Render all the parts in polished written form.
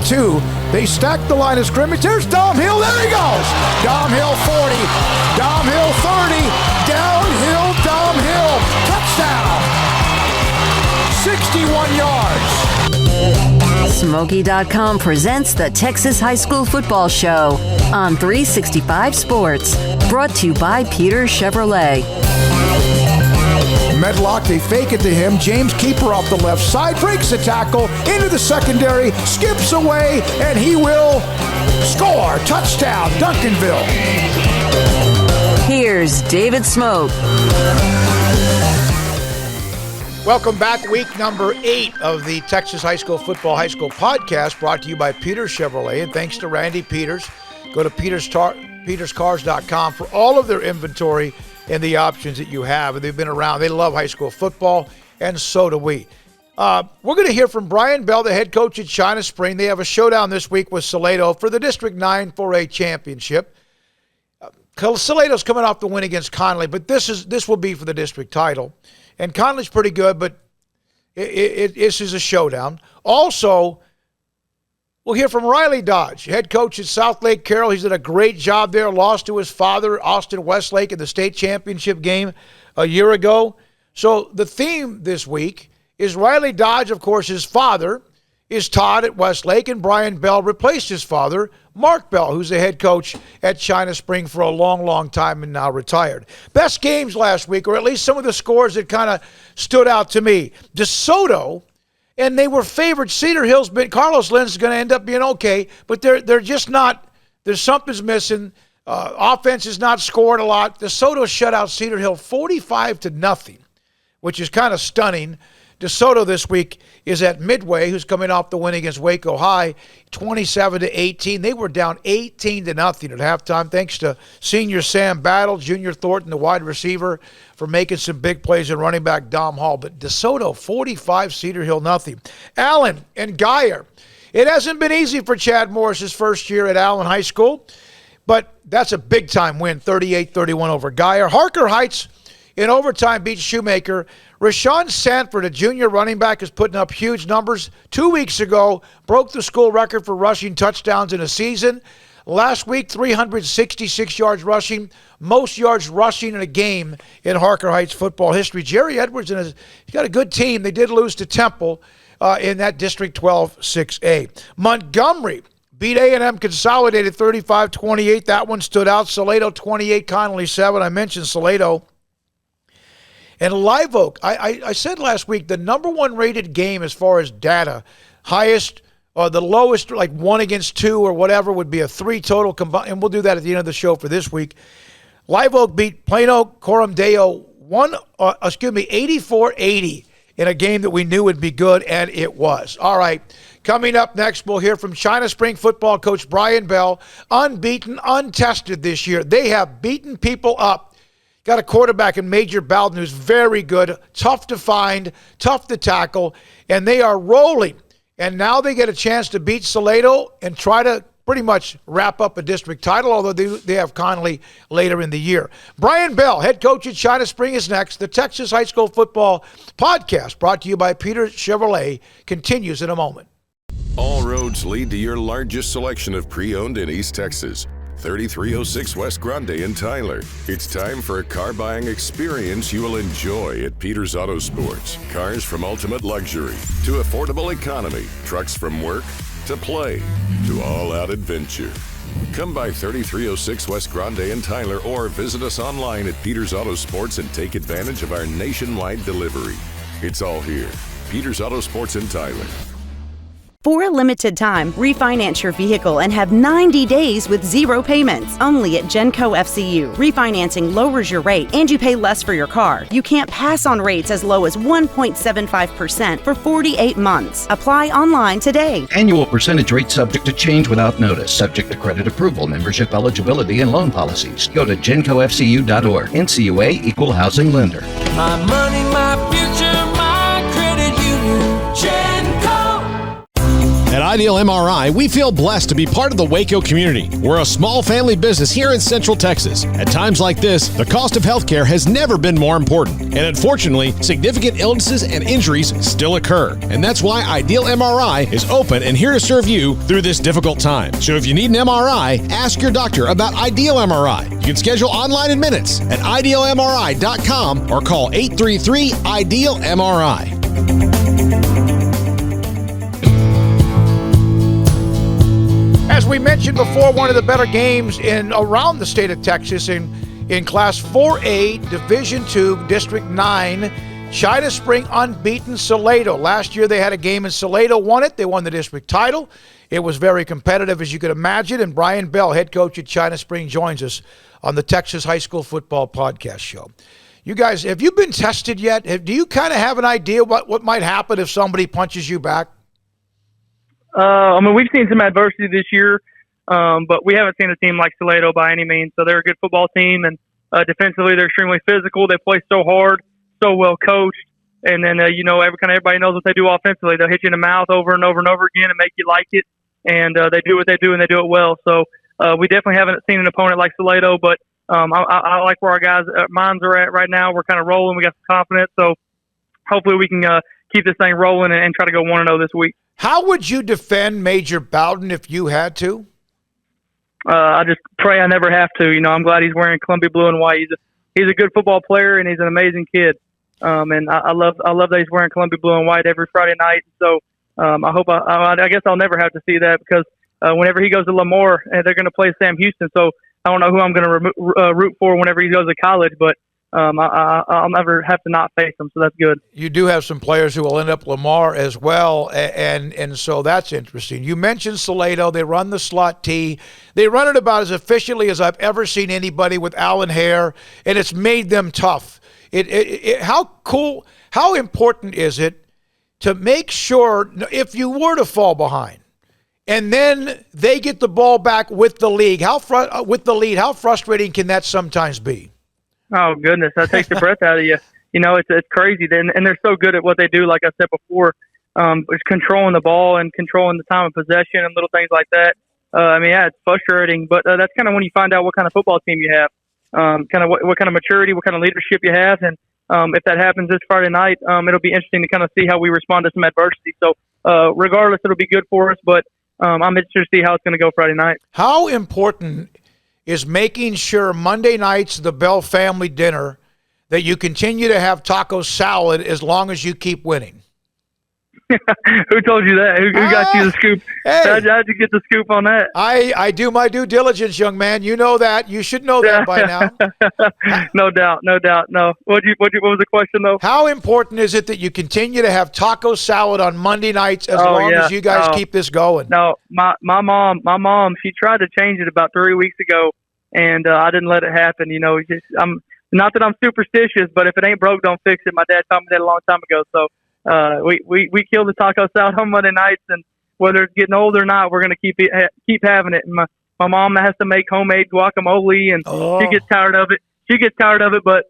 and 2. They stack the line of scrimmage. There's Dom Hill. There he goes. Dom Hill 40. Dom Hill 30. Downhill Dom Hill. Touchdown. 61 yards. Smoky.com presents the Texas High School Football Show on 365 Sports. Brought to you by Peter Chevrolet. Medlock, they fake it to him. James Keeper off the left side, breaks the tackle, into the secondary, skips away, and he will score. Touchdown, Duncanville. Here's David Smoke. Welcome back. Week number 8 of the Texas High School podcast, brought to you by Peter Chevrolet. And thanks to Randy Peters. Go to peterscars.com for all of their inventory and the options that you have. And they've been around. They love high school football, and so do we. We're going to hear from Brian Bell, the head coach at China Spring. They have a showdown this week with Salado for the District 9 4A championship. Salado's coming off the win against Conley, but this will be for the district title. And Conley's pretty good, but this is a showdown. Also, we'll hear from Riley Dodge, head coach at Southlake, Carroll. He's done a great job there, lost to his father, Austin Westlake, in the state championship game a year ago. So the theme this week is Riley Dodge, of course, his father is Todd at Westlake, and Brian Bell replaced his father, Mark Bell, who's the head coach at China Spring for a long, long time and now retired. Best games last week, or at least some of the scores that kind of stood out to me. DeSoto, and they were favored. Cedar Hill's been, Carlos Lynn's going to end up being okay, but they're just not, there's something's missing. Offense is not scoring a lot. DeSoto shut out Cedar Hill 45-0, which is kind of stunning. DeSoto this week is at Midway, who's coming off the win against Waco High, 27-18. They were down 18-0 at halftime, thanks to senior Sam Battle, junior Thornton, the wide receiver, for making some big plays, and running back Dom Hall. But DeSoto 45, Cedar Hill nothing. Allen and Geyer. It hasn't been easy for Chad Morris his first year at Allen High School, but that's a big-time win, 38-31 over Geyer. Harker Heights in overtime beats Shoemaker. Rashawn Sanford, a junior running back, is putting up huge numbers. 2 weeks ago, broke the school record for rushing touchdowns in a season. Last week, 366 yards rushing, most yards rushing in a game in Harker Heights football history. Jerry Edwards, he's got a good team. They did lose to Temple in that District 12 6A. Montgomery beat A&M Consolidated 35-28. That one stood out. Salado 28, Connolly 7. I mentioned Salado. And Live Oak, I said last week, the number one rated game as far as data, highest or the lowest, like 1 against 2 or whatever, would be a 3 total combined. And we'll do that at the end of the show for this week. Live Oak beat Plano Coram Deo 84-80 in a game that we knew would be good, and it was. All right, coming up next, we'll hear from China Spring football coach Brian Bell, unbeaten, untested this year. They have beaten people up. Got a quarterback in Major Bowden who's very good, tough to find, tough to tackle, and they are rolling. And now they get a chance to beat Salado and try to pretty much wrap up a district title, although they have Connolly later in the year. Brian Bell, head coach at China Spring, is next. The Texas High School Football Podcast, brought to you by Peter Chevrolet, continues in a moment. All roads lead to your largest selection of pre-owned in East Texas. 3306 West Grande in Tyler. It's time for a car buying experience you will enjoy at Peters Auto Sports. Cars from ultimate luxury to affordable economy, trucks from work to play to all-out adventure. Come by 3306 West Grande in Tyler or visit us online at Peters Auto Sports and take advantage of our nationwide delivery. It's all here. Peters Auto Sports in Tyler. For a limited time, refinance your vehicle and have 90 days with 0 payments. Only at Genco FCU. Refinancing lowers your rate and you pay less for your car. You can't pass on rates as low as 1.75% for 48 months. Apply online today. Annual percentage rate subject to change without notice. Subject to credit approval, membership eligibility, and loan policies. Go to GencoFCU.org. NCUA Equal Housing Lender. My money, my future, my credit union. Genco. And I Ideal MRI, we feel blessed to be part of the Waco community. We're a small family business here in Central Texas. At times like this, the cost of healthcare has never been more important. And unfortunately, significant illnesses and injuries still occur. And that's why Ideal MRI is open and here to serve you through this difficult time. So if you need an MRI, ask your doctor about Ideal MRI. You can schedule online in minutes at idealmri.com or call 833-IDEAL-MRI. As we mentioned before, one of the better games in around the state of Texas in Class 4A, Division II, District 9, China Spring unbeaten Salado. Last year they had a game in Salado, won it. They won the district title. It was very competitive, as you could imagine, and Brian Bell, head coach at China Spring, joins us on the Texas High School Football Podcast Show. You guys, have you been tested yet? Do you kind of have an idea what might happen if somebody punches you back? We've seen some adversity this year, but we haven't seen a team like Salado by any means. So they're a good football team, and defensively they're extremely physical. They play so hard, so well coached, and then everybody knows what they do offensively. They'll hit you in the mouth over and over and over again and make you like it, and they do what they do and they do it well. So we definitely haven't seen an opponent like Salado, but I like where our guys' minds are at right now. We're kind of rolling. We got some confidence, so hopefully we can keep this thing rolling and try to go 1-0 this week. How would you defend Major Bowden if you had to? I just pray I never have to. I'm glad he's wearing Columbia blue and white. He's a good football player and he's an amazing kid. And I love that he's wearing Columbia blue and white every Friday night. So I guess I'll never have to see that because whenever he goes to Lemoore, they're going to play Sam Houston. So I don't know who I'm going to root for whenever he goes to college, but I'll never have to not face them, so that's good. You do have some players who will end up Lamar as well, and so that's interesting. You mentioned Salado. They run the slot T. They run it about as efficiently as I've ever seen anybody with Alan Hare, and it's made them tough. How important is it to make sure if you were to fall behind, and then they get the ball back with the lead, how frustrating can that sometimes be? Oh, goodness. That takes the breath out of you. It's crazy. And they're so good at what they do, like I said before, it's controlling the ball and controlling the time of possession and little things like that. It's frustrating, but that's kind of when you find out what kind of football team you have, kind of what kind of maturity, what kind of leadership you have. And if that happens this Friday night, it'll be interesting to kind of see how we respond to some adversity. So regardless, it'll be good for us, but I'm interested to see how it's going to go Friday night. How important is making sure Monday nights, the Bell family dinner, that you continue to have taco salad as long as you keep winning? Who told you that? Who got you the scoop? Hey, how'd you get the scoop on that? I do my due diligence, young man. You know that. You should know that by now. No doubt. No. What was the question, though? How important is it that you continue to have taco salad on Monday nights as long as you guys keep this going? No, my mom, she tried to change it about 3 weeks ago, and I didn't let it happen. I'm not that I'm superstitious, but if it ain't broke, don't fix it. My dad taught me that a long time ago. So we kill the taco salad on Monday nights, and whether it's getting old or not, we're gonna keep having it. And my mom has to make homemade guacamole, and she gets tired of it. But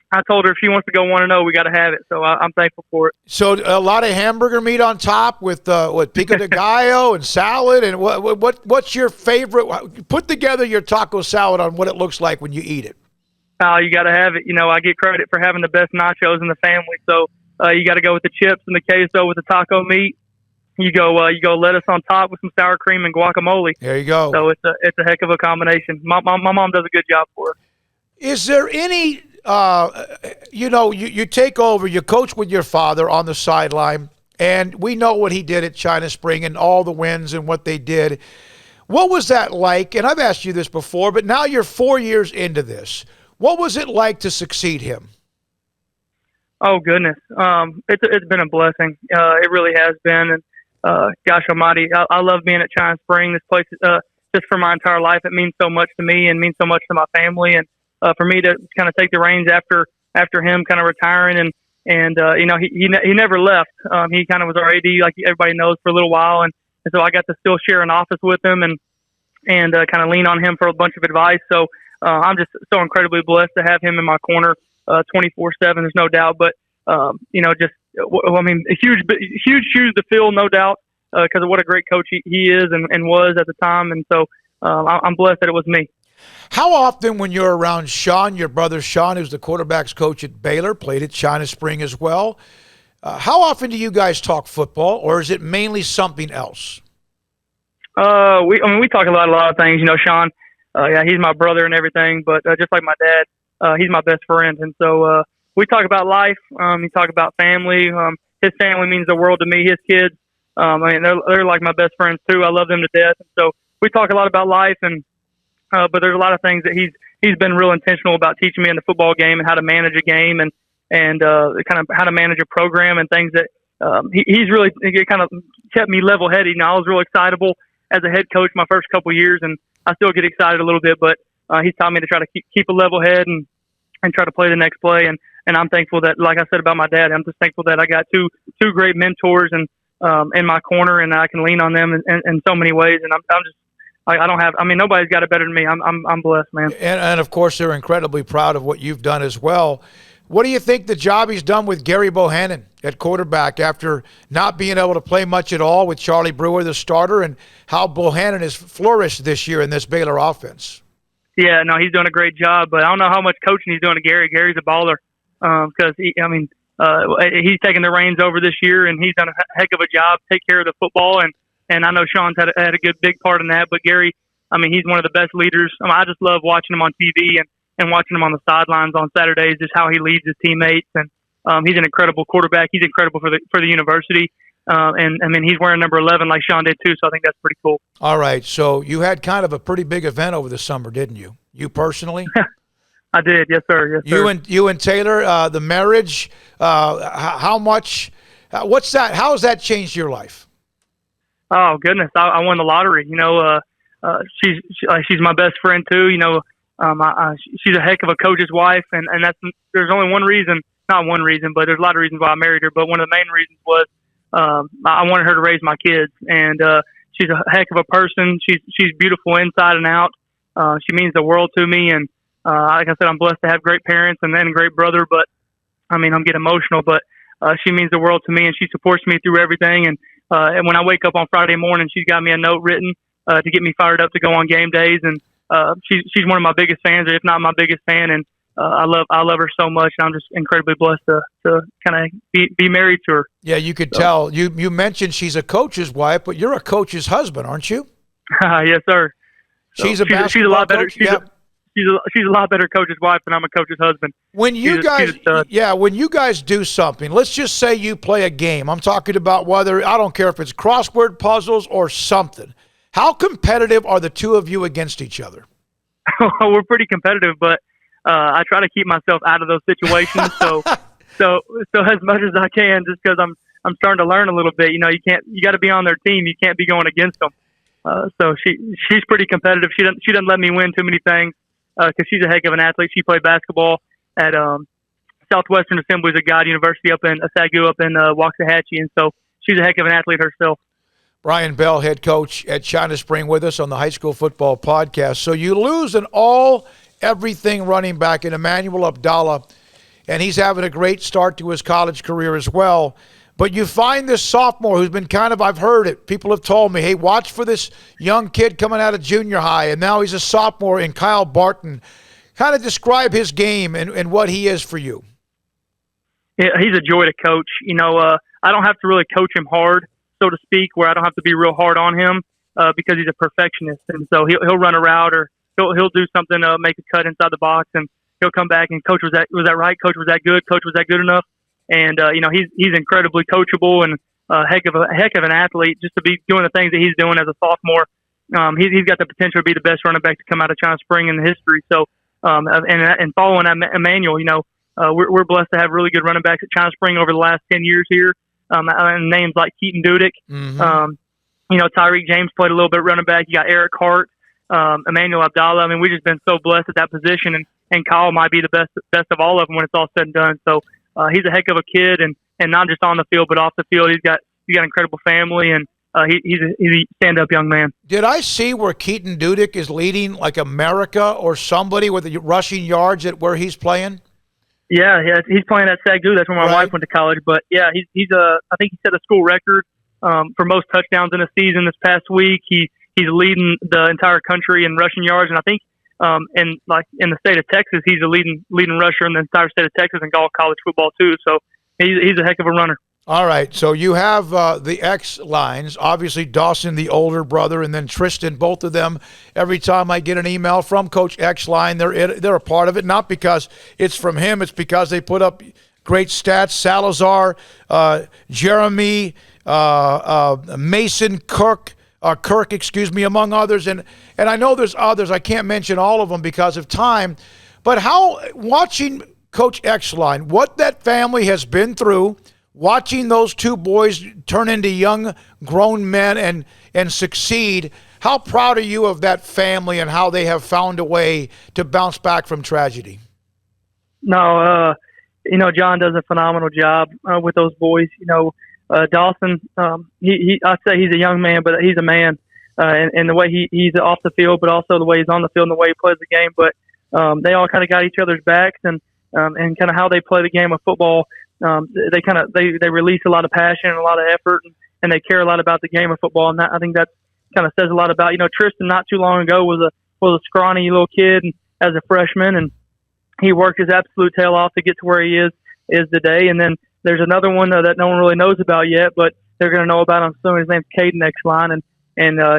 I told her if she wants to go 1-0, we got to have it. So I'm thankful for it. So a lot of hamburger meat on top with pico de gallo and salad. And what's your favorite? Put together your taco salad on what it looks like when you eat it. Oh, you got to have it. I get credit for having the best nachos in the family. So you got to go with the chips and the queso with the taco meat. You go lettuce on top with some sour cream and guacamole. There you go. So it's a heck of a combination. My mom does a good job for us. Is there any you take over, you coach with your father on the sideline, and we know what he did at China Spring and all the wins and what they did. What was that like? And I've asked you this before, but now you're 4 years into this. What was it like to succeed him? Oh, goodness. It's been a blessing. It really has been. And gosh almighty, I love being at China Spring. This place, just for my entire life, it means so much to me and means so much to my family. And for me to kind of take the reins after him kind of retiring, and he never left. He kind of was our AD, like everybody knows, for a little while, and so I got to still share an office with him and kind of lean on him for a bunch of advice. So I'm just so incredibly blessed to have him in my corner 24/7. There's no doubt, but huge shoes to fill, no doubt. because of what a great coach he is and was at the time. And so I'm blessed that it was me. How often when you're around Sean, your brother Sean, who's the quarterback's coach at Baylor, played at China Spring as well, how often do you guys talk football, or is it mainly something else? We talk a lot of things. Sean, he's my brother and everything, but just like my dad, he's my best friend. And so we talk about life. We talk about family. His family means the world to me. His kids, they're like my best friends too. I love them to death. And so we talk a lot about life, and but there's a lot of things that he's been real intentional about teaching me in the football game and how to manage a game and kind of how to manage a program and things that he's really kind of kept me level-headed. I was real excitable as a head coach my first couple of years, and I still get excited a little bit, but he's taught me to try to keep a level head and try to play the next play. And I'm thankful that, like I said about my dad, I'm just thankful that I got two great mentors and in my corner, and I can lean on them in so many ways. And nobody's got it better than me. I'm blessed, man. And of course, they're incredibly proud of what you've done as well. What do you think the job he's done with Gary Bohannon at quarterback after not being able to play much at all with Charlie Brewer, the starter, and how Bohannon has flourished this year in this Baylor offense? Yeah, no, he's doing a great job, but I don't know how much coaching he's doing to Gary. Gary's a baller because he's taking the reins over this year, and he's done a heck of a job, take care of the football, and I know Sean's had a good big part in that. But Gary, he's one of the best leaders. I just love watching him on TV and watching him on the sidelines on Saturdays, just how he leads his teammates. And he's an incredible quarterback. He's incredible for the university. He's wearing number 11 like Sean did too, so I think that's pretty cool. All right, so you had kind of a pretty big event over the summer, didn't you? You personally? I did, yes, sir. Yes, sir. You and Taylor, the marriage. How much? What's that? How has that changed your life? Oh goodness, I won the lottery. She's my best friend too. She's a heck of a coach's wife, and there's only one reason, not one reason, but there's a lot of reasons why I married her. But one of the main reasons was I wanted her to raise my kids, and she's a heck of a person. She's beautiful inside and out. She means the world to me, and like I said, I'm blessed to have great parents and then a great brother. But I'm getting emotional, but she means the world to me, and she supports me through everything. And when I wake up on Friday morning, she's got me a note written to get me fired up to go on game days, and she's one of my biggest fans, or if not my biggest fan, and I love her so much. And I'm just incredibly blessed to kind of be married to her. Yeah, you could tell. You mentioned she's a coach's wife, but you're a coach's husband, aren't you? Yes, sir. She's a lot better. She's a lot better coach's wife than I'm a coach's husband. When you guys do something, let's just say you play a game. I'm talking about whether, I don't care if it's crossword puzzles or something. How competitive are the two of you against each other? We're pretty competitive, but I try to keep myself out of those situations. So as much as I can, just because I'm starting to learn a little bit. You got to be on their team. You can't be going against them. So she's pretty competitive. She doesn't let me win too many things because she's a heck of an athlete. She played basketball at Southwestern Assembly's of God University up in Sagu up in Waxahachie, and so she's a heck of an athlete herself. Brian Bell, head coach at China Spring, with us on the High School Football Podcast. So you lose an everything running back in Emmanuel Abdallah, and he's having a great start to his college career as well. But you find this sophomore who's been I've heard it, people have told me, hey, watch for this young kid coming out of junior high, and now he's a sophomore in Kyle Barton. Kind of describe his game and what he is for you. Yeah, he's a joy to coach. I don't have to really coach him hard, so to speak, where I don't have to be real hard on him because he's a perfectionist. And so he'll run a route or he'll do something to make a cut inside the box, and he'll come back and, coach, was that right? Coach, was that good? Coach, was that good enough? And he's incredibly coachable and a heck of an athlete just to be doing the things that he's doing as a sophomore. He's got the potential to be the best running back to come out of China Spring in history. So and following Emmanuel, we're blessed to have really good running backs at China Spring over the last 10 years here. And names like Keaton Dudick, Tyreek James played a little bit running back. You got Eric Hart, Emmanuel Abdallah. We've just been so blessed at that position, and Kyle might be the best of all of them when it's all said and done. So he's a heck of a kid, and not just on the field but off the field. He's got an incredible family, and he's a stand-up young man. Did I see where Keaton Dudick is leading like America or somebody with the rushing yards at where he's playing? Yeah, he's playing at Sagu. That's where my wife went to college. But yeah, he's I think he set a school record for most touchdowns in a season this past week. He's leading the entire country in rushing yards, and I think in the state of Texas, he's a leading rusher in the entire state of Texas in all college football too. So he's a heck of a runner. All right, so you have the X lines, obviously Dawson, the older brother, and then Tristan, both of them. Every time I get an email from Coach X line, they're a part of it, not because it's from him, it's because they put up great stats. Salazar, Jeremy, Mason, Kirk, among others. And I know there's others. I can't mention all of them because of time. But how, watching Coach X line, what that family has been through, watching those two boys turn into young, grown men and succeed, how proud are you of that family and how they have found a way to bounce back from tragedy? No, John does a phenomenal job with those boys. Dawson, I'd say he's a young man, but he's a man. And the way he's off the field, but also the way he's on the field and the way he plays the game. But they all kind of got each other's backs and kind of how they play the game of football. They release a lot of passion and a lot of effort, and they care a lot about the game of football. And I think that kind of says a lot about, Tristan not too long ago was a scrawny little kid as a freshman, and he worked his absolute tail off to get to where he is today. And then there's another one that no one really knows about yet, but they're going to know about him soon. His name's Caden X-Line, and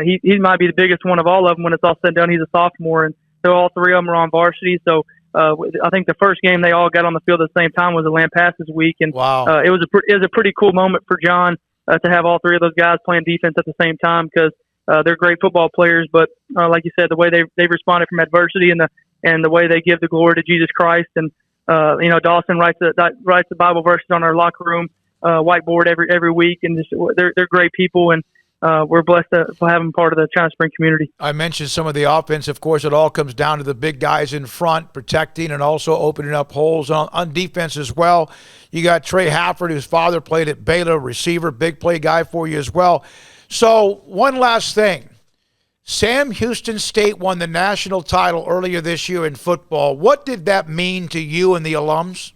he might be the biggest one of all of them when it's all said and done. He's a sophomore, and so all three of them are on varsity. So I think the first game they all got on the field at the same time was a Land Passes week, and wow. It was a pretty cool moment for John to have all three of those guys playing defense at the same time because they're great football players. But like you said, the way they responded from adversity and the way they give the glory to Jesus Christ, and Dawson writes the Bible verses on our locker room whiteboard every week, and just they're great people, and we're blessed to have them part of the China Spring community. I mentioned some of the offense. Of course, it all comes down to the big guys in front protecting and also opening up holes on defense as well. You got Trey Hafford, whose father played at Baylor, receiver, big play guy for you as well. So one last thing. Sam Houston State won the national title earlier this year in football. What did that mean to you and the alums?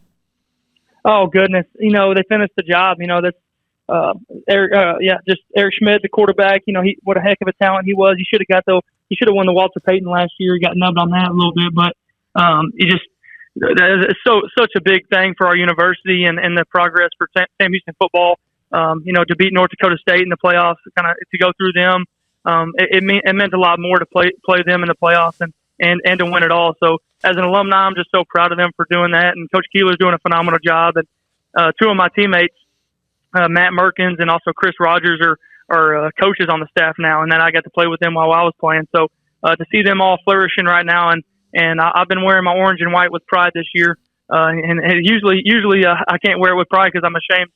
Oh, goodness. They finished the job. That's Eric Schmidt, the quarterback. What a heck of a talent he was. He should have won the Walter Payton last year. He got nubbed on that a little bit, but it's such a big thing for our university and the progress for Sam Houston football. To beat North Dakota State in the playoffs, kind of to go through them. It meant a lot more to play them in the playoffs and to win it all. So as an alumni, I'm just so proud of them for doing that. And Coach Keeler's doing a phenomenal job. And two of my teammates, Matt Merkins and also Chris Rogers, are coaches on the staff now. And then I got to play with them while I was playing. So to see them all flourishing right now, and I've been wearing my orange and white with pride this year. And usually I can't wear it with pride because I'm ashamed.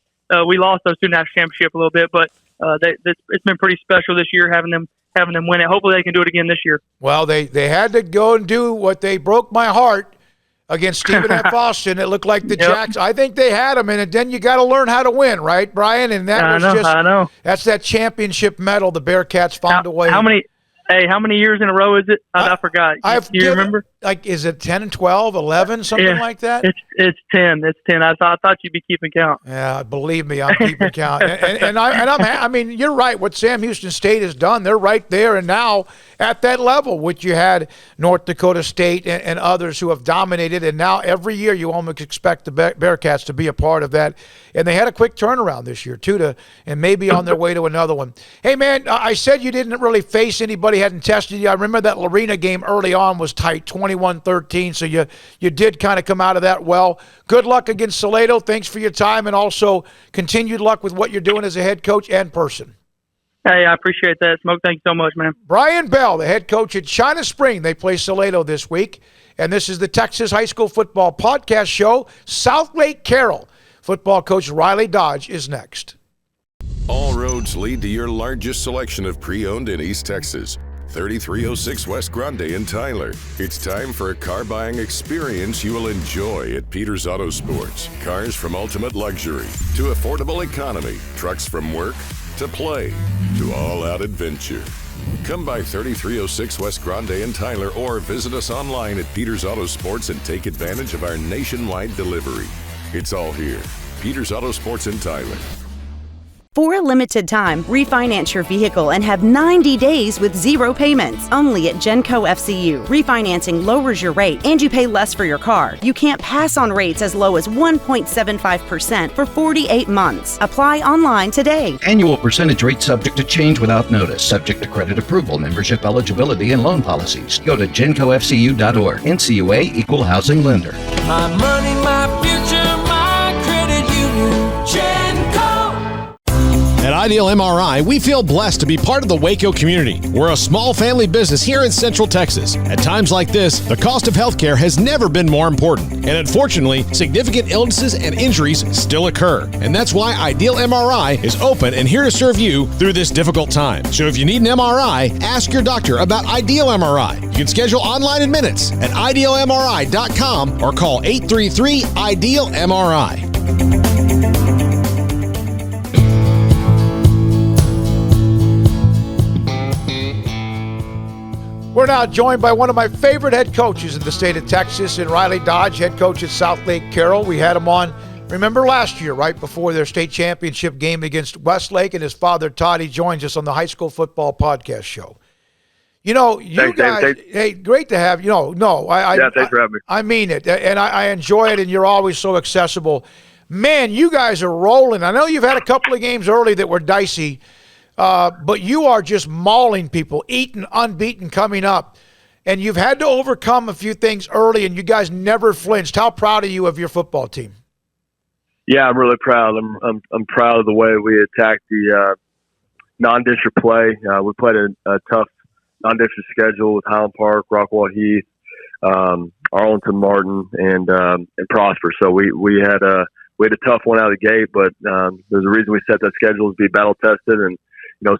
We lost those two national championship a little bit, but it's been pretty special this year having them win it. Hopefully they can do it again this year. Well, they had to go and do what they broke my heart against Stephen F. Austin. It looked like the Jacks. I think they had them, and then you got to learn how to win, right, Brian? And that I know. That's that championship medal the Bearcats found a way. How many years in a row is it? I forgot. Do you remember? Is it 10 and 12, 11, something like that? It's 10. It's 10. I thought you'd be keeping count. Yeah, believe me, I'm keeping count. I mean, you're right. What Sam Houston State has done, they're right there and now at that level, which you had North Dakota State and others who have dominated. And now every year you almost expect the Bearcats to be a part of that. And they had a quick turnaround this year, too, and maybe on their way to another one. Hey, man, I said you didn't really face anybody, hadn't tested you. I remember that Lorena game early on was tight, 21-13, so you did kind of come out of that well. Good luck against Salado. Thanks for your time, and also continued luck with what you're doing as a head coach and person. Hey, I appreciate that, Smoke. Thank you so much, man. Brian Bell, the head coach at China Spring. They play Salado this week, and this is the Texas High School Football Podcast Show. Southlake Carroll. Football coach Riley Dodge is next. All roads lead to your largest selection of pre-owned in East Texas. 3306 West Grande in Tyler. It's time for a car buying experience you will enjoy at Peters Auto Sports. Cars from ultimate luxury to affordable economy, trucks from work to play to all-out adventure. Come by 3306 West Grande in Tyler or visit us online at Peters Auto Sports and take advantage of our nationwide delivery. It's all here. Peters Auto Sports in Tyler. For a limited time, refinance your vehicle and have 90 days with zero payments only at Genco FCU. Refinancing lowers your rate and you pay less for your car. You can't pass on rates as low as 1.75% for 48 months. Apply online today. Annual percentage rate subject to change without notice, subject to credit approval, membership eligibility, and loan policies. Go to GencoFCU.org. NCUA Equal Housing Lender. My money, my future, my credit union, Genco. At Ideal MRI, we feel blessed to be part of the Waco community. We're a small family business here in Central Texas. At times like this, the cost of healthcare has never been more important. And unfortunately, significant illnesses and injuries still occur. And that's why Ideal MRI is open and here to serve you through this difficult time. So if you need an MRI, ask your doctor about Ideal MRI. You can schedule online in minutes at idealmri.com or call 833-IDEAL-MRI. We're now joined by one of my favorite head coaches in the state of Texas, in Riley Dodge, head coach at Southlake, Carroll. We had him on, remember, last year, right before their state championship game against Westlake, and his father, Todd, he joins us on the high school football podcast show. You know, thanks, guys, hey, great to have you. Thanks for having me. I mean it, and I enjoy it, and you're always so accessible. Man, you guys are rolling. I know you've had a couple of games early that were dicey, but you are just mauling people, eating unbeaten coming up. And you've had to overcome a few things early, and you guys never flinched. How proud are you of your football team? Yeah, I'm really proud. I'm proud of the way we attacked the non-district play. We played a tough non-district schedule with Highland Park, Rockwall Heath, Arlington Martin, and Prosper. So we had a tough one out of the gate, but there's a reason we set that schedule to be battle tested. And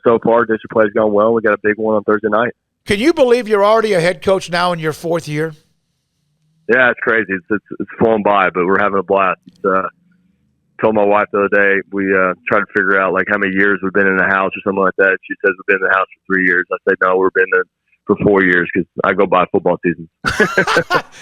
so far district play's gone well. We got a big one on Thursday night. Can you believe you're already a head coach now in your fourth year? Yeah, it's crazy. It's flown by, but we're having a blast. Told my wife the other day, we tried to figure out like how many years we've been in the house or something like that. She says we've been in the house for 3 years. I said, no, we've been there for 4 years because I go by football season.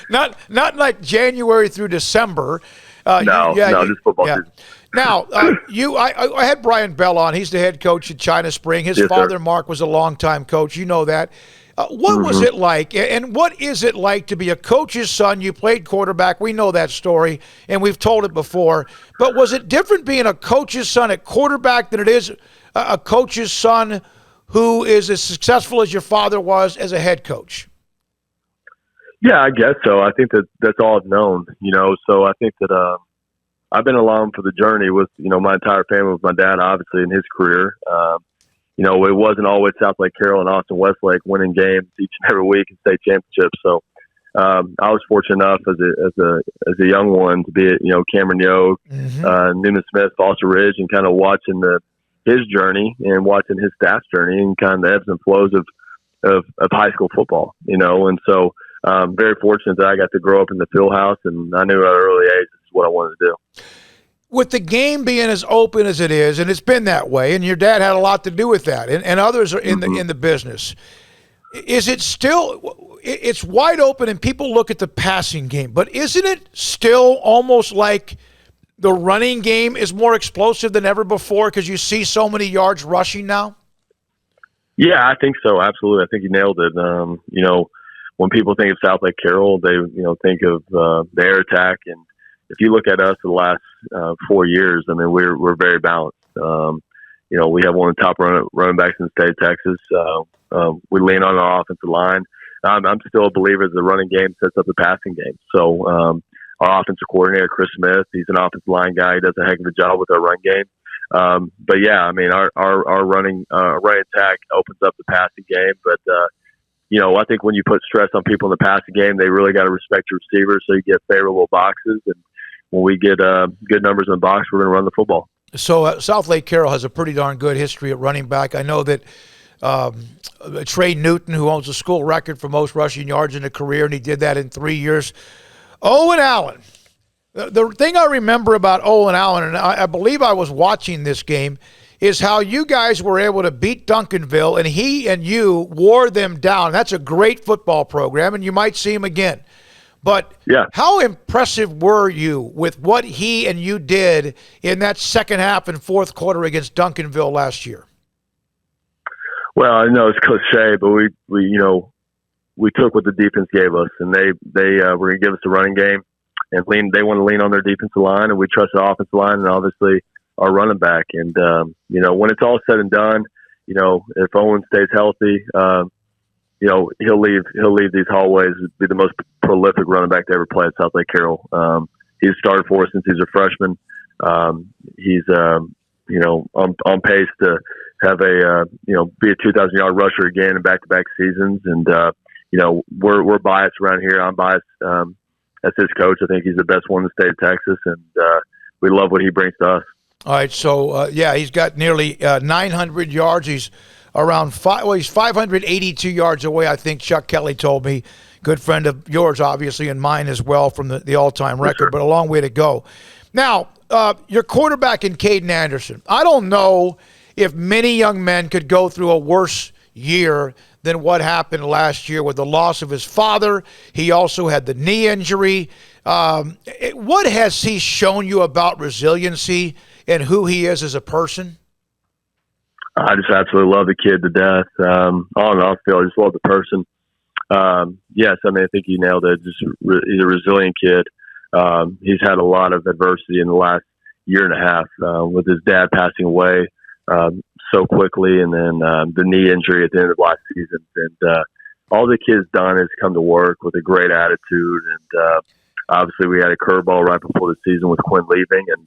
not like January through December. Just football season. Now, I had Brian Bell on. He's the head coach at China Spring. His father, Mark, was a longtime coach. You know that. What was it like, and what is it like to be a coach's son? You played quarterback. We know that story, and we've told it before. But was it different being a coach's son at quarterback than it is a coach's son who is as successful as your father was as a head coach? Yeah, I guess so. I think that's all I've known, So I think that I've been along for the journey with, my entire family, with my dad, obviously, in his career. It wasn't always Southlake, Carroll, and Austin Westlake winning games each and every week and state championships. So I was fortunate enough as a young one to be at Cameron Yoke, Newman Smith, Foster Ridge, and kind of watching his journey and watching his staff's journey and kind of the ebbs and flows of high school football. And so very fortunate that I got to grow up in the field house, and I knew at an early age this is what I wanted to do. With the game being as open as it is, and it's been that way, and your dad had a lot to do with that, and others are in the business, is it still, it's wide open and people look at the passing game, but isn't it still almost like the running game is more explosive than ever before because you see so many yards rushing now? Yeah, I think so. Absolutely. I think you nailed it. When people think of Southlake Carroll, they, think of the air attack. And if you look at us the last 4 years, I mean, we're very balanced. We have one of the top running backs in the state of Texas. We lean on our offensive line. I'm still a believer that the running game sets up the passing game. So our offensive coordinator, Chris Smith, he's an offensive line guy. He does a heck of a job with our run game. But yeah, I mean, our running attack opens up the passing game. But I think when you put stress on people in the passing game, they really got to respect your receivers so you get favorable boxes. And when we get good numbers in the box, we're going to run the football. So Southlake Carroll has a pretty darn good history at running back. I know that Trey Newton, who owns the school record for most rushing yards in a career, and he did that in 3 years. Owen Allen. The thing I remember about Owen Allen, and I believe I was watching this game, is how you guys were able to beat Duncanville, and he and you wore them down. That's a great football program, and you might see him again. But Yeah. how impressive were you with what he and you did in that second half and fourth quarter against Duncanville last year? Well, I know it's cliche, but we took what the defense gave us, and they were going to give us a running game, and they want to lean on their defensive line, and we trust the offensive line, and obviously our running back. And when it's all said and done, if Owen stays healthy, he'll leave these hallways, be the most prolific running back to ever play at Southlake Carroll. He's started for us since he's a freshman. He's on pace to have be a 2,000-yard rusher again in back-to-back seasons. And we're biased around here. I'm biased as his coach. I think he's the best one in the state of Texas, and we love what he brings to us. All right, so he's got nearly 900 yards. He's around he's 582 yards away, I think Chuck Kelly told me. Good friend of yours, obviously, and mine as well from the all-time record, sure. But a long way to go. Now, your quarterback in Caden Anderson, I don't know if many young men could go through a worse year than what happened last year with the loss of his father. He also had the knee injury. What has he shown you about resiliency and who he is as a person? I just absolutely love the kid to death. On and off the field, I just love the person. Yes, I think you nailed it. He's a resilient kid. He's had a lot of adversity in the last year and a half with his dad passing away so quickly, and then the knee injury at the end of last season. And all the kid's done is come to work with a great attitude. And obviously, we had a curveball right before the season with Quinn leaving, and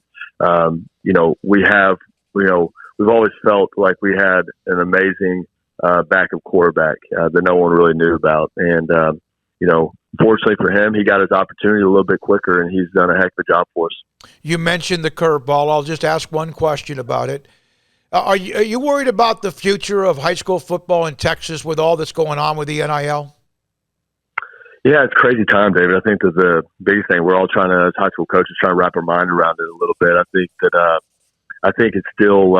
we've always felt like we had an amazing backup quarterback that no one really knew about. And, fortunately for him, he got his opportunity a little bit quicker, and he's done a heck of a job for us. You mentioned the curveball. I'll just ask one question about it. Are you worried about the future of high school football in Texas with all that's going on with the NIL? Yeah, it's crazy time, David. I think that the biggest thing we're all trying to, as high school coaches, trying to wrap our mind around it a little bit. I think it's still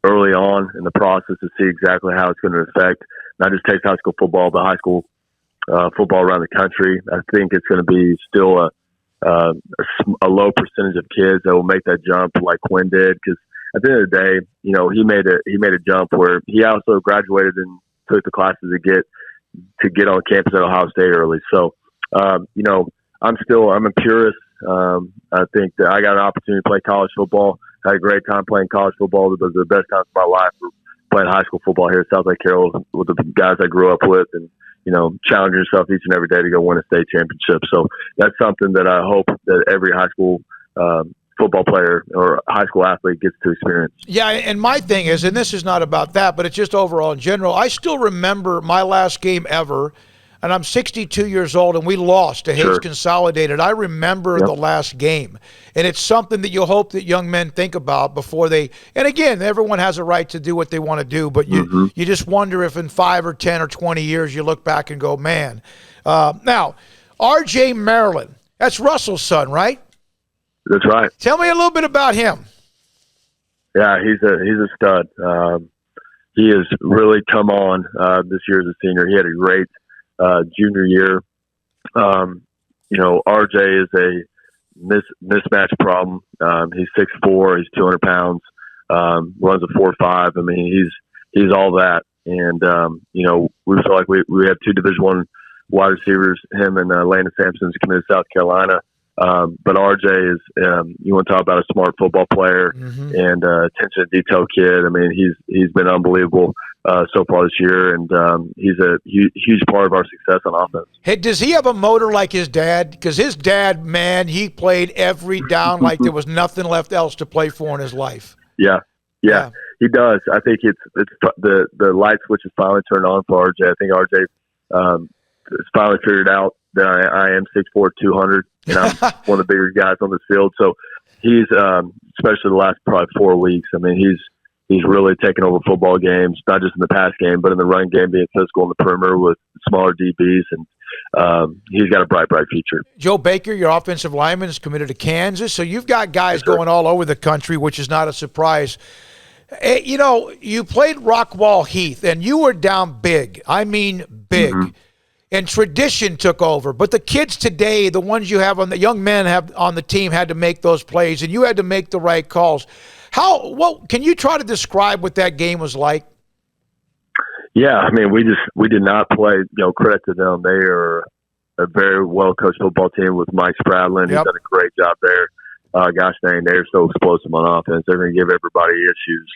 early on in the process to see exactly how it's going to affect not just Texas high school football, but high school football around the country. I think it's going to be still a low percentage of kids that will make that jump like Quinn did, because at the end of the day, he made a jump where he also graduated and took the classes to get on campus at Ohio State early. So, I'm a purist. I think that I got an opportunity to play college football. I had a great time playing college football. It was the best times of my life playing high school football here at Southlake Carroll with the guys I grew up with, and challenging yourself each and every day to go win a state championship. So that's something that I hope that every high school football player or high school athlete gets to experience. Yeah, and my thing is, and this is not about that, but it's just overall in general, I still remember my last game ever, and I'm 62 years old, and we lost to Hayes Consolidated. I remember the last game, and it's something that you hope that young men think about before they – and again, everyone has a right to do what they want to do, but you just wonder if in 5 or 10 or 20 years you look back and go, man. Now, R.J. Maryland, that's Russell's son, right? That's right. Tell me a little bit about him. Yeah, he's a stud. He has really come on this year as a senior. He had a great junior year. RJ is a mismatch problem. He's 6'4", he's 200 pounds, runs a 4.5. I mean, he's all that. And we feel like we have 2 Division I wide receivers. Him and Landon Sampson's committed to South Carolina. But RJ is, you want to talk about a smart football player and attention to detail kid. I mean, he's been unbelievable so far this year, and he's a huge part of our success on offense. Hey, does he have a motor like his dad? Because his dad, man, he played every down like there was nothing left else to play for in his life. Yeah, he does. I think it's the light switch is finally turned on for RJ. I think RJ has finally figured out that I am 6'4", 200, and I'm one of the bigger guys on this field. So he's, especially the last probably 4 weeks, I mean, he's really taken over football games, not just in the pass game, but in the run game, being physical in the perimeter with smaller DBs, and he's got a bright future. Joe Baker, your offensive lineman, is committed to Kansas, so you've got guys going all over the country, which is not a surprise. You played Rockwall Heath, and you were down big. I mean big. and tradition took over. But the kids today, the ones you have on the young men have on the team, had to make those plays, and you had to make the right calls. What can you try to describe what that game was like? Yeah, I mean, we did not play. Credit to them. They are a very well coached football team with Mike Spradlin. He's done a great job there. Gosh dang, they're so explosive on offense. They're going to give everybody issues.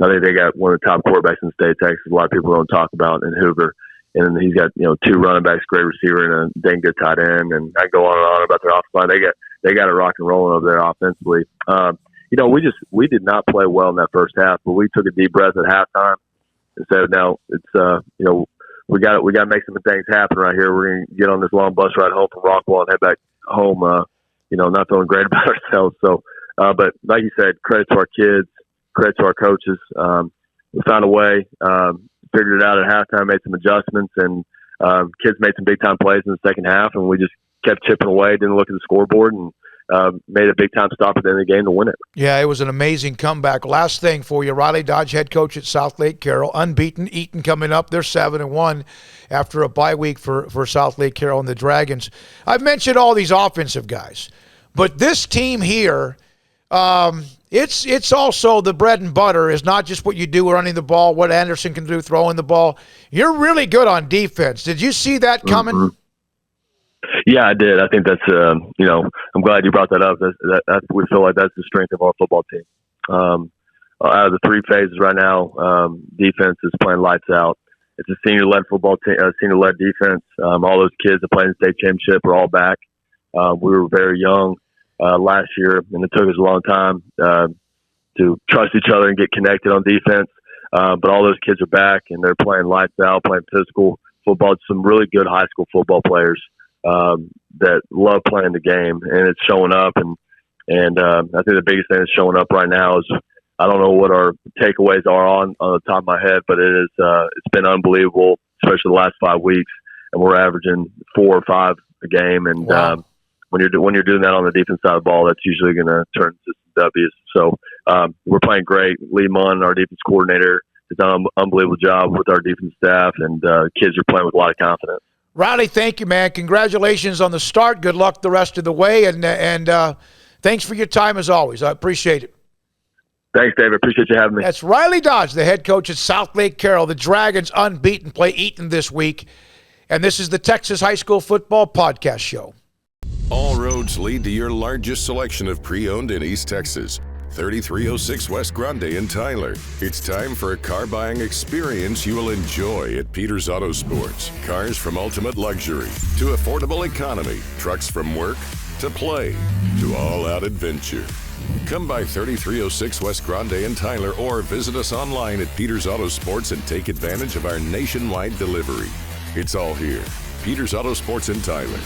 I think they got one of the top quarterbacks in the state of Texas. A lot of people don't talk about in Hoover. And he's got, 2 running backs, great receiver, and a dang good tight end. And I go on and on about their offensive line. They got it rock and rolling over there offensively. We did not play well in that first half, but we took a deep breath at halftime and said, "No, it's we got to make some things happen right here. We're going to get on this long bus ride home from Rockwall and head back home. Not feeling great about ourselves." So, but like you said, credit to our kids, credit to our coaches. We found a way. Figured it out at halftime, made some adjustments, and kids made some big-time plays in the second half, and we just kept chipping away, didn't look at the scoreboard, and made a big-time stop at the end of the game to win it. Yeah, it was an amazing comeback. Last thing for you, Riley Dodge, head coach at Southlake Carroll, unbeaten. Eaton coming up. They're 7-1 after a bye week for Southlake Carroll and the Dragons. I've mentioned all these offensive guys, but this team here, it's also the bread and butter is not just what you do running the ball, what Anderson can do throwing the ball. You're really good on defense. Did you see that coming? Mm-hmm. Yeah, I did. I think that's, I'm glad you brought that up. We feel like that's the strength of our football team. Out of the 3 phases right now, defense is playing lights out. It's a senior-led football team, senior-led defense. All those kids that played in the state championship are all back. We were very young last year, and it took us a long time to trust each other and get connected on defense. But all those kids are back, and they're playing lights out, playing physical football. It's some really good high school football players that love playing the game, and it's showing up. And I think the biggest thing that's showing up right now is I don't know what our takeaways are on the top of my head, but it's been unbelievable, especially the last 5 weeks, and we're averaging 4 or 5 a game. And wow. When you're doing that on the defense side of the ball, that's usually going to turn into some W's. So we're playing great. Lee Munn, our defense coordinator, has done an unbelievable job with our defense staff, and kids are playing with a lot of confidence. Riley, thank you, man. Congratulations on the start. Good luck the rest of the way, and thanks for your time as always. I appreciate it. Thanks, David. Appreciate you having me. That's Riley Dodge, the head coach at Southlake Carroll. The Dragons unbeaten play Eaton this week, and this is the Texas High School Football Podcast Show. All roads lead to your largest selection of pre-owned in East Texas. 3306 West Grande in Tyler. It's time for a car buying experience you will enjoy at Peters Auto Sports. Cars from ultimate luxury to affordable economy. Trucks from work to play to all-out adventure. Come by 3306 West Grande in Tyler or visit us online at Peters Auto Sports and take advantage of our nationwide delivery. It's all here. Peters Auto Sports in Tyler.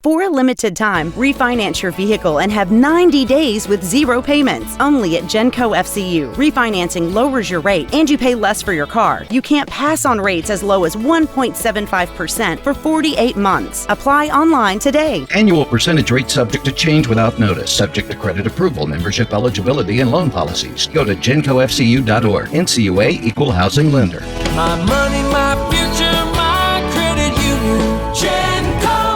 For a limited time, refinance your vehicle and have 90 days with 0 payments. Only at Genco FCU. Refinancing lowers your rate and you pay less for your car. You can't pass on rates as low as 1.75% for 48 months. Apply online today. Annual percentage rate subject to change without notice. Subject to credit approval, membership eligibility, and loan policies. Go to GencoFCU.org. NCUA Equal Housing Lender. My money, my future, my credit union. Genco.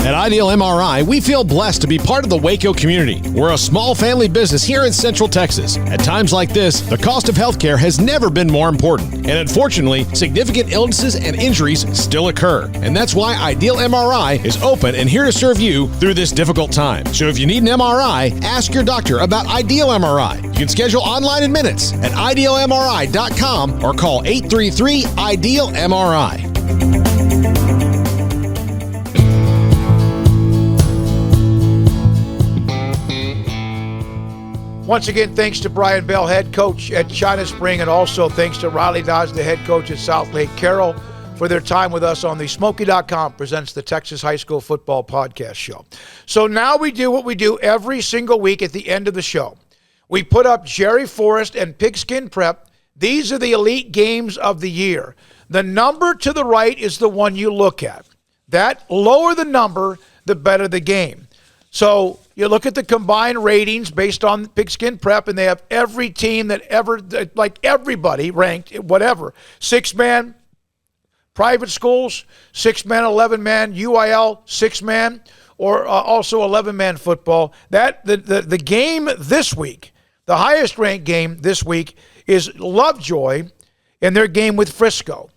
At Ideal MRI, we feel blessed to be part of the Waco community. We're a small family business here in Central Texas. At times like this, the cost of healthcare has never been more important. And unfortunately, significant illnesses and injuries still occur. And that's why Ideal MRI is open and here to serve you through this difficult time. So if you need an MRI, ask your doctor about Ideal MRI. You can schedule online in minutes at idealmri.com or call 833-IDEAL-MRI. Once again, thanks to Brian Bell, head coach at China Spring, and also thanks to Riley Dodge, the head coach at Southlake Carroll, for their time with us on the Smoky.com presents the Texas High School Football Podcast Show. So now we do what we do every single week at the end of the show. We put up Jerry Forrest and Pigskin Prep. These are the elite games of the year. The number to the right is the one you look at. That lower the number, the better the game. So you look at the combined ratings based on Pigskin Prep, and they have every team that ever, like everybody ranked, whatever. 6-man, Private schools, 6-man, 11-man, UIL, 6-man, or also 11-man football. The game this week, the highest ranked game this week is Lovejoy in their game with Frisco.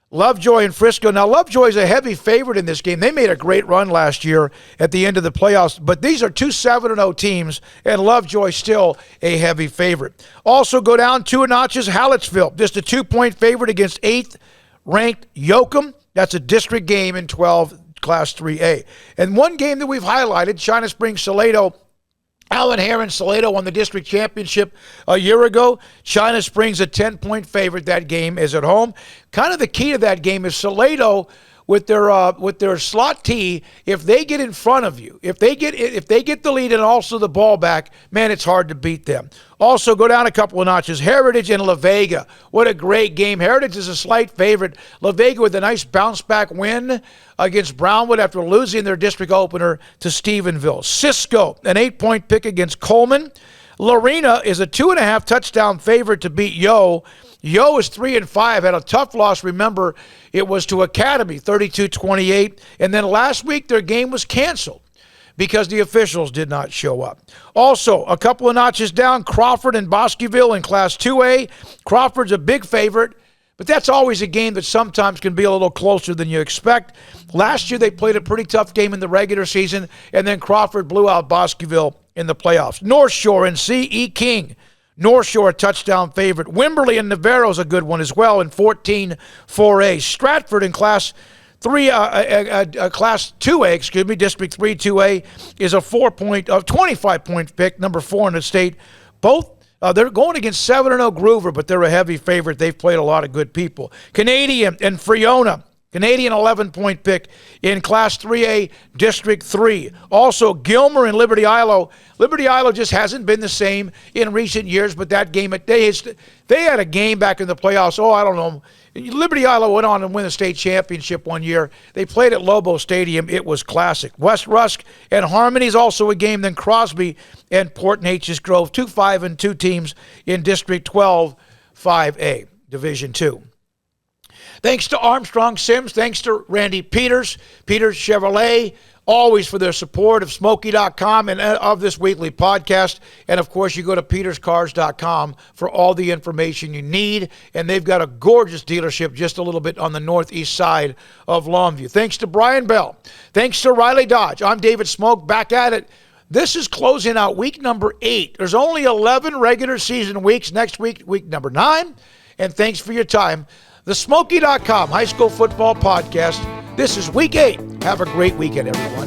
Lovejoy and Frisco. Now, Lovejoy is a heavy favorite in this game. They made a great run last year at the end of the playoffs, but these are two 7-0 teams, and Lovejoy still a heavy favorite. Also go down 2 notches, Hallettsville, just a 2-point favorite against 8th-ranked Yoakum. That's a district game in 12 Class 3A. And one game that we've highlighted, China Springs Salado. Alan Heron Salado won the district championship a year ago. China Springs a 10-point favorite. That game is at home. Kind of the key to that game is Salado with their slot T. If they get in front of you, if they get the lead and also the ball back, man, it's hard to beat them. Also, go down a couple of notches. Heritage and La Vega. What a great game. Heritage is a slight favorite. La Vega with a nice bounce-back win against Brownwood after losing their district opener to Stephenville. Cisco, an 8-point pick against Coleman. Lorena is a 2.5 touchdown favorite to beat Yo. Yo is 3-5, had a tough loss. Remember, it was to Academy, 32-28. And then last week, their game was canceled because the officials did not show up. Also, a couple of notches down, Crawford and Bosqueville in Class 2A. Crawford's a big favorite, but that's always a game that sometimes can be a little closer than you expect. Last year, they played a pretty tough game in the regular season, and then Crawford blew out Bosqueville in the playoffs. North Shore and C.E. King. North Shore, a touchdown favorite. Wimberley and Navarro's a good one as well in 14-4A. Stratford in Class 2A, District 3 2A, is a 25-point pick, number 4 in the state. Both, they're going against 7-0 Groover, but they're a heavy favorite. They've played a lot of good people. Canadian and Friona. Canadian 11-point pick in Class 3A, District 3. Also, Gilmer and Liberty Ilo. Liberty Ilo just hasn't been the same in recent years, but that game, they had a game back in the playoffs. I don't know. Liberty Ilo went on and win the state championship one year. They played at Lobo Stadium. It was classic. West Rusk and Harmony is also a game. Then Crosby and Port Neches Grove, 2-5-2 teams in District 12, 5A, Division 2. Thanks to Armstrong Sims. Thanks to Randy Peters Chevrolet, always for their support of Smoky.com and of this weekly podcast. And, of course, you go to peterscars.com for all the information you need. And they've got a gorgeous dealership just a little bit on the northeast side of Longview. Thanks to Brian Bell. Thanks to Riley Dodge. I'm David Smoke, back at it. This is closing out week number 8. There's only 11 regular season weeks. Next week, week number 9. And thanks for your time. The Smoky.com High School Football Podcast. This is week 8. Have a great weekend, everyone.